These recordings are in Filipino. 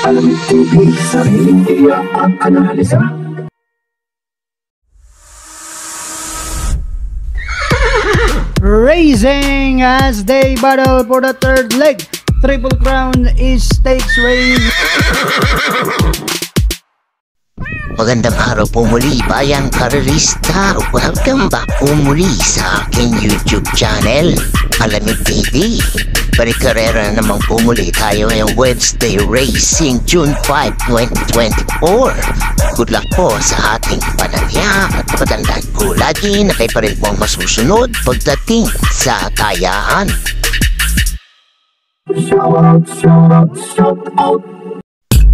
Alamig TV, sariling tiyak at analisa. Racing as they battle for the third leg. Triple Crown is stakes race. Magandang araw po muli, bayang karalista. Welcome back po muli sa aking YouTube channel, Alamig TV. Parikarera naman po muli tayo ngayong Wednesday Racing, June 5, 2024. Good luck po sa ating panangya at patandaan po lagi na kayo pa rin po ang masusunod pagdating sa kayaan.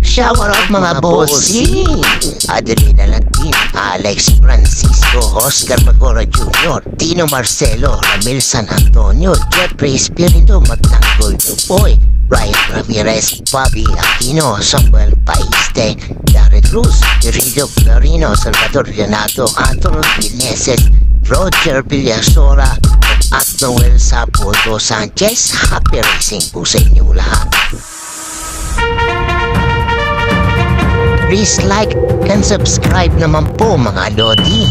Shout out mga bossing! Adelina Latin, Alex Francisco, Oscar Magora Jr., Tino Marcelo, Ramil San Antonio, Jeffrey Espiritu, Magtanggol Dupoy, Ryan Ramirez, Bobby Aquino, Samuel Paiste, Derek Cruz, Iridio Clarino, Salvador Leonardo, Antonio Vineses, Roger Villasora, at Noel Sapoldo Sanchez. Happy racing po sa inyo lahat. Please like and subscribe naman po mga lodi.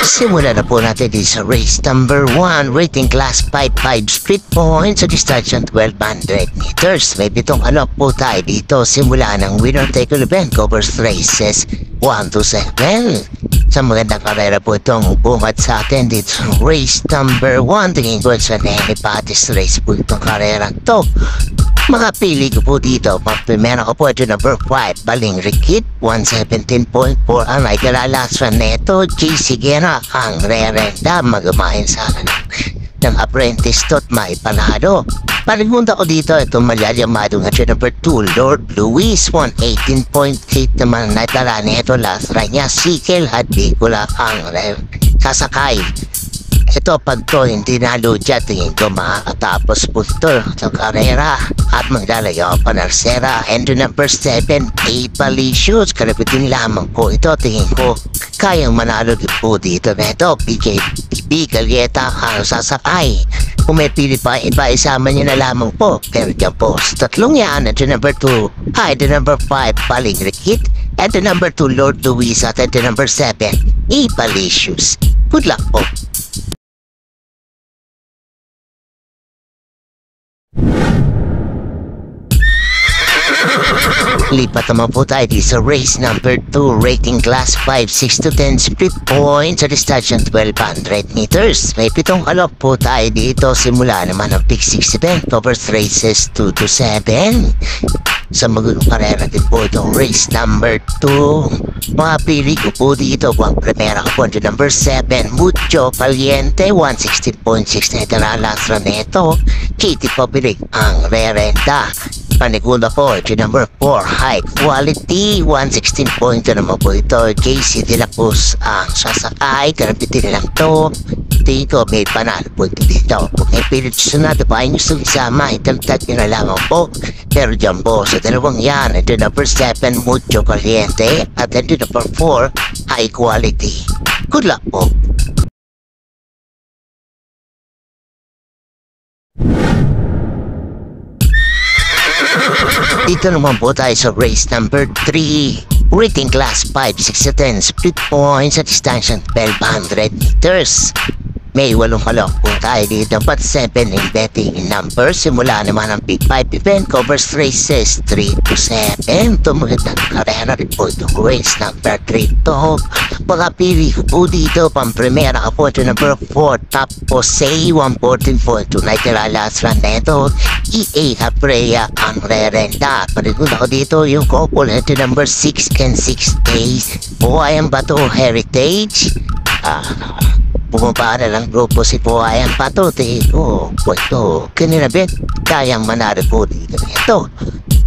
Simulan na po natin din sa race number 1, rating class 5 split points sa distansya 1200 meters. May 7 alok po tayo dito. Simula ng winner take all event covers races 1 to 7. Sa magandang karera po itong bumat sa atin dito sa race number 1. Tingin ko sa Nene Patis race po itong karera to. Makapili ko po dito. Pagpimera ko po ito number 5, Baling Rikit, 117.4 ang ay kalalaswan neto. JC Guerra ang re-renda, magamahin sa akin ng apprentice tot may panalo. Paligunda ko dito itong malyalyamado nga siya number 2, Lord Luis, 118.8 naman na tala neto. Last ride niya, Sikel Hadbicula ang sasakay. Ito pag to hindi naludya, tingin ko makakatapos po ito sa karera at maglalayo pa ng Sera. And number 7, Apalicious, karapitin lamang po ito. Tingin ko kayang manalo din po dito neto. PKB Galieta ang sasakay. Kung may pili pa iba, isama nyo na lamang po. Pero dyan po sa tatlong yan, at number 2 ay the number 5, Baling Rikit, at the number 2, Lord Luis, at the number 7, Apalicious. Good luck po. Lipat naman po tayo sa race number 2, rating class 5, 6 to 10 split points sa distansya 1200 meters. May 7 alok po tayo dito. Simula naman ang pick 6 event covers races 2 to 7. Sa magandang karera din po itong race number 2. Mapili ko po dito ang primera ko po number 7, Mucho Valiente, 116.6 na italalas neto. Katie Popilik ang re-renta. Panigunda po, number 4, High Quality, 116.2 naman po ito. JC De La Cruz ang sasakay, karapitin lang to. Tingin ko may panalo po ito dito. Kung may pilit sunod, pa nyo sama, itagtag nyo na lamang po. Pero dyan po, sa dalawang yan, ito number 7, Mucho Caliente, at ito number 4, High Quality. Good luck po. Dito naman po tayo sa race number 3, rating class 5, 6 to 10 split points at distansya 1200 meters. May 8 alok po tayo dito, but 7 in betting number. Simula naman ang Big 5 event covers races 3 to 7. Tumagandang karera rin po itong race number 3 to. Pagkapili ko po dito, pang-primera ka po ito number 4, Top Jose, 114.2 na italalas neto. EA Capreya ang re-renta. Parigod ako dito yung couple ito number 6 and 6A. Buhayan Bato Heritage. Bumaba na lang grupo si Buhayan Bato. Ito, kanina bet, kayang manaro po dito. Ito,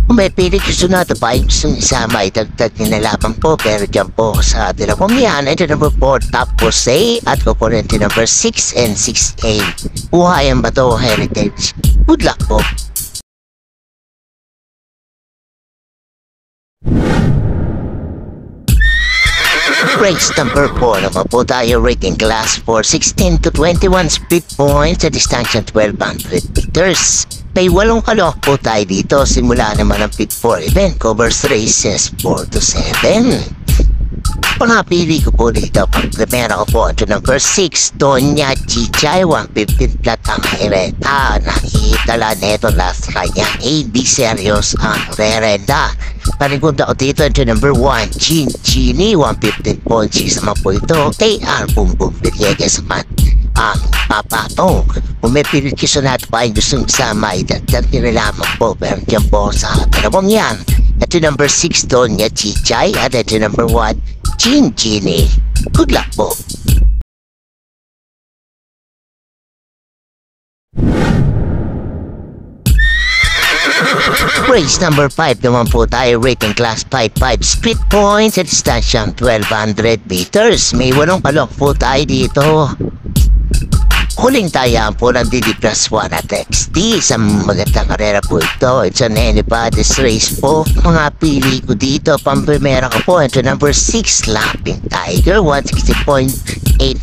kung may pilit yung sunod, pa yung isama, itagtag nilalaban po. Pero dyan po sa dalawang yan, ito number 4, Top Jose, at kukurente number 6 and 6A. Buhayan Bato Heritage. Good luck po. Race number 4 naman po tayo, rating class for 16 to 21 speed points sa distansya 1200 meters. May 8 kalok po tayo dito. Simula naman ang pit 4 event, covers races 4 to 7. Pangapili ko po dito, pang primera ko po, ito number 6, Doña Chichay, 115 flat ang hireta. Nakitala neto last kanya, AB Serios ang rerenda. Panigunda ko dito, ito number 1, Chin Chini, 115 points, naman po ito, KR Bumbum Villegas man ang papatong. Kung may pinikisyon natin pa yung gustong isama, idagdag nila lamang po, pero dyan po sa dalawang yan. Ito number 6, Doña Chichay, at ito number 1, Chin Chini. Good luck po. Race number 5 naman po tayo, rating class 5-5 speed points at distansyang 1200 meters. May 8 kalok po tayo dito. Huling tayaan po ng DD Plus 1 at XD. Sa magandang karera po ito. It's an anybody's race po. Mga pili ko dito, pamprimera ko po, ito number 6, Lapping Tiger, 160.8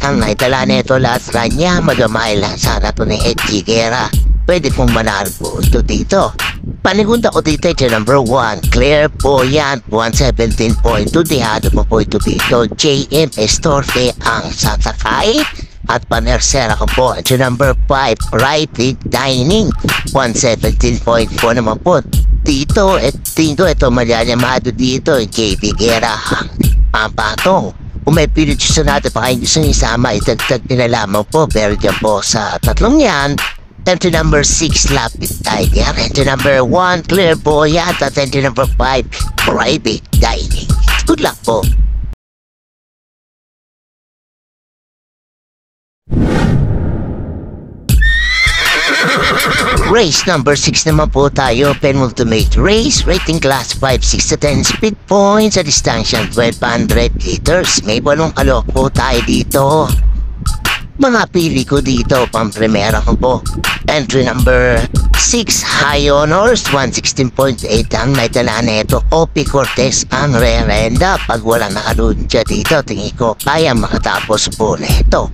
ang naitala nito last run niya. Magamay lang sana ito ni Ed Giguera. Pwede pong manalo po ito dito. Panigunda ko dito, ito number 1, Claire Boyant, 117.2. Dihado po ito dito. JM Estorfe ang sasakay. At panersera ko po, ito number 5, Private Dining, 117.4 naman po. Dito, ito malyanyamado dito, JP Guerra, ang patong. Kung may pilit sa natin pa kayo gusto isama, itagtag nila lamang po. Pero dyan po sa tatlong yan, ito number 6, Lapid Tiger, ito number 1, Clear Boyat, at ito number 5, Private Dining. Good luck po. Race number 6 naman po tayo, penultimate race, rating class 5, 6 to 10 speed points sa distansya 1200 meters. May 8 kalok po tayo dito. Mga pili ko dito, pang-primera ko po. Entry number 6, High Honors, 116.8 ang naitala nito. Opie Cortez ang rerenda. Pag wala nakalun siya dito, tingin ko kaya makatapos po nito.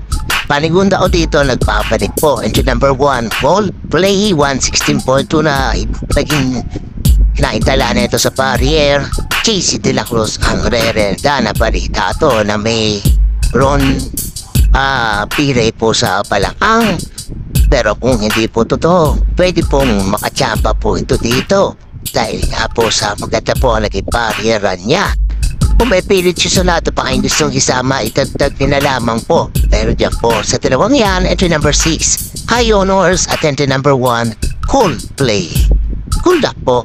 Panigunda ko dito, nagpapanik po. Entry number 1, Coldplay, 116.2 na naging naitala nito sa barrier. Casey De La Cruz ang rerenda na balita to na may Ron Pire po sa palakang. Pero kung hindi po totoo, pwede pong makachamba po ito dito. Dahil nga po sa maganda po ang naging barrieran niya. Kung may pilit siya sa lahat pa kayong gustong isama, itagtag nila lamang po. Pero dyan po sa dalawang yan, entry number 6, High Honors, at entry number 1, Coldplay. Good luck po.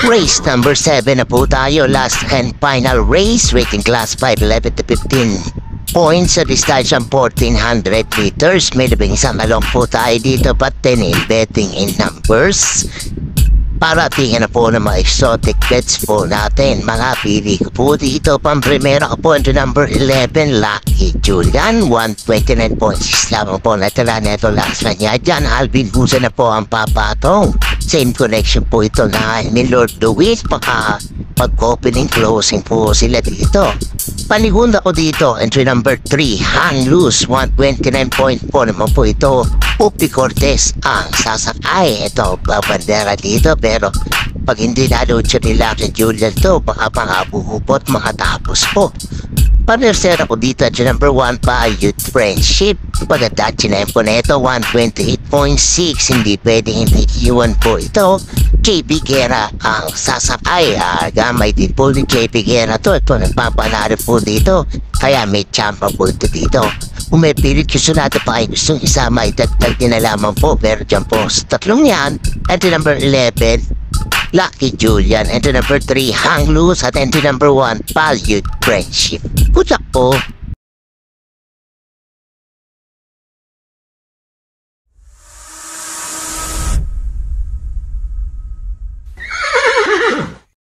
Race number 7 na po tayo, last and final race, rating class 5, 11 to 15 points sa distansyang 1400 meters. May 11 kalok po tayo dito, but 10 in betting in numbers. Para tingnan na po ng mga exotic bets po natin. Mga pili ko po dito, pang-primera ko po, ito number 11, Lucky Julian, 129.6 lamang po natala neto last na niya. Diyan, Alvin Husa na po ang papatong. Same connection po ito na ni Lord Luis. Pag-opening, closing po sila dito. Panigunda ko dito, entry number 3, Hang Loose, 129.4 naman po ito. Opie Cortez ang sasakay. Ito, babandera dito, pero pag hindi naload siya nila sa Julian to, baka pangabuhupot makatapos po. Panersera ko dito at number 1 pa, Youth Friendship. Pagkatachi na po na ito, 128.6. Hindi pwedeng hindi iwan po ito. JP Guerra ang sasakay. Gamay din po ni JP Guerra to. Ito, nagpapanalo po dito. Kaya may champa po ito dito. Kung may pilit gusto natin pa ay gustong isama, itagtag din na lamang po. Pero dyan po sa tatlong yan, entry number 11, Lucky Julian, entry number 3, Hang Loose, at entry number 1, Youth Friendship. Good luck po.